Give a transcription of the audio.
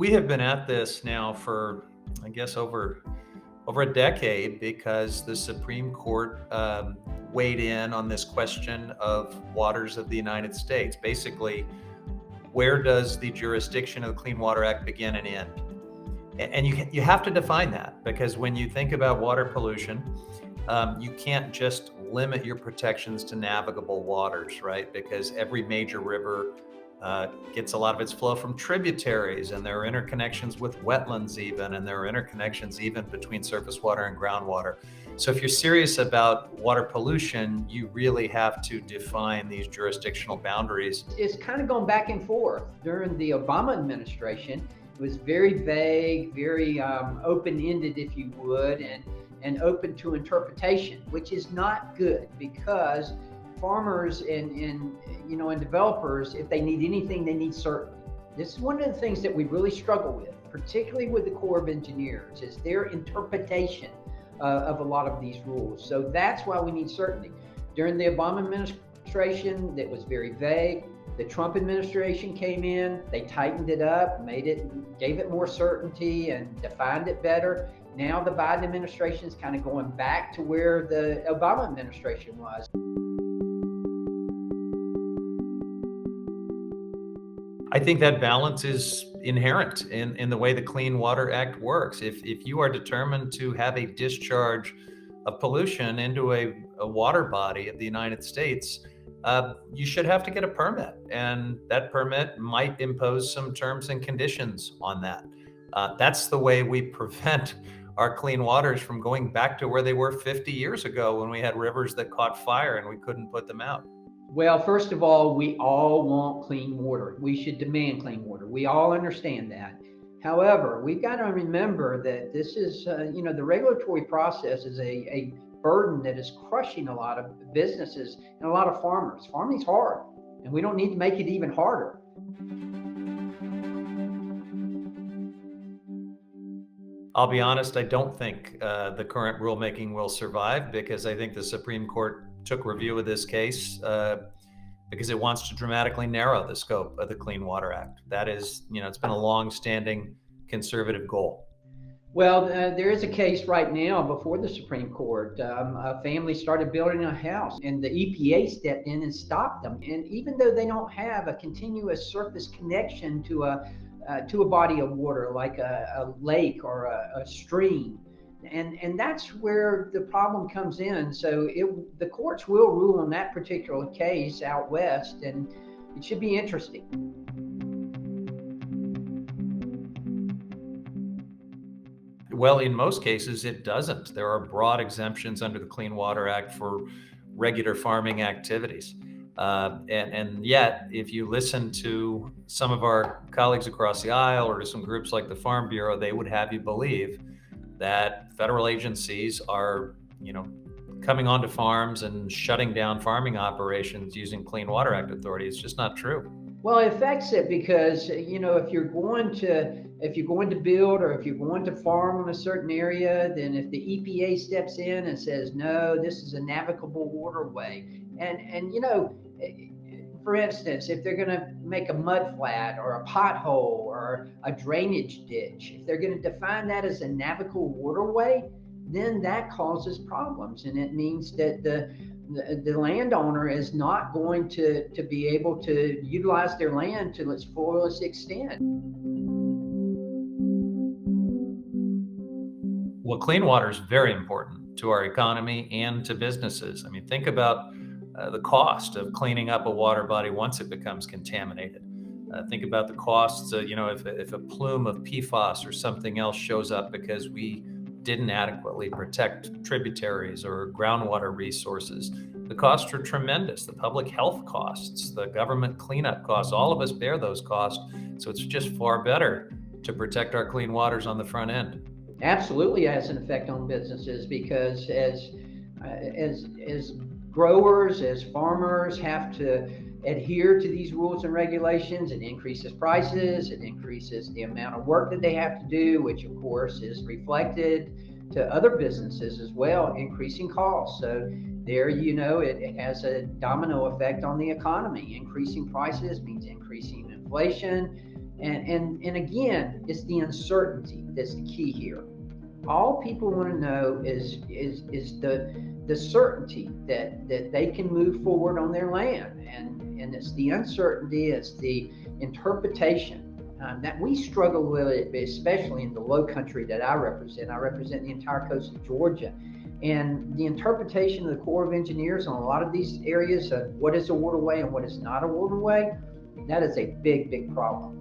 We have been at this now for, I guess, over a decade because the Supreme Court weighed in on this question of waters of the United States. Basically, where does the jurisdiction of the Clean Water Act begin and end? And you have to define that, because when you think about water pollution, you can't just limit your protections to navigable waters, right? Because every major river gets a lot of its flow from tributaries, and there are interconnections with wetlands even, and there are interconnections even between surface water and groundwater. So if you're serious about water pollution, you really have to define these jurisdictional boundaries. It's kind of going back and forth. During the Obama administration, it was very vague, very open-ended, if you would, and open to interpretation, which is not good, because farmers and developers, if they need anything, they need certainty. This is one of the things that we really struggle with, particularly with the Corps of Engineers, is their interpretation of a lot of these rules. So that's why we need certainty. During the Obama administration, that was very vague. The Trump administration came in, they tightened it up, gave it more certainty and defined it better. Now the Biden administration is kind of going back to where the Obama administration was. I think that balance is inherent in the way the Clean Water Act works. If you are determined to have a discharge of pollution into a water body of the United States, you should have to get a permit, and that permit might impose some terms and conditions on that. That's the way we prevent our clean waters from going back to where they were 50 years ago, when we had rivers that caught fire and we couldn't put them out. Well, first of all, we all want clean water. We should demand clean water. We all understand that. However, we've got to remember that this is, the regulatory process is a burden that is crushing a lot of businesses and a lot of farmers. Farming's hard, and we don't need to make it even harder. I'll be honest, I don't think the current rulemaking will survive, because I think the Supreme Court took review of this case because it wants to dramatically narrow the scope of the Clean Water Act. That is, it's been a long-standing conservative goal. Well, there is a case right now before the Supreme Court. A family started building a house, and the EPA stepped in and stopped them. And even though they don't have a continuous surface connection to a body of water, like a lake or a stream, and that's where the problem comes in. So the courts will rule on that particular case out west, and it should be interesting. Well, in most cases, it doesn't. There are broad exemptions under the Clean Water Act for regular farming activities. And yet, if you listen to some of our colleagues across the aisle, or to some groups like the Farm Bureau, they would have you believe that federal agencies are, coming onto farms and shutting down farming operations using Clean Water Act authority. It's just not true. Well, it affects it because, if you're going to build, or if you're going to farm in a certain area, then if the EPA steps in and says, no, this is a navigable waterway, and for instance, if they're going to make a mud flat or a pothole or a drainage ditch, if they're going to define that as a navigable waterway, then that causes problems, and it means that the landowner is not going to be able to utilize their land to its fullest extent. Well, clean water is very important to our economy and to businesses. I mean, think about the cost of cleaning up a water body once it becomes contaminated. Think about the costs, if a plume of PFAS or something else shows up because we didn't adequately protect tributaries or groundwater resources. The costs are tremendous. The public health costs, the government cleanup costs, all of us bear those costs. So it's just far better to protect our clean waters on the front end. Absolutely has an effect on businesses, because as growers, as farmers have to adhere to these rules and regulations, it increases prices, it increases the amount of work that they have to do, which of course is reflected to other businesses as well, increasing costs. So there, it has a domino effect on the economy. Increasing prices means increasing inflation, And again, it's the uncertainty that's the key here. All people want to know is the certainty that they can move forward on their land, and it's the uncertainty, it's the interpretation that we struggle with it, especially in the low country that I represent. I represent the entire coast of Georgia, and the interpretation of the Corps of Engineers on a lot of these areas of what is a waterway and what is not a waterway, that is a big problem.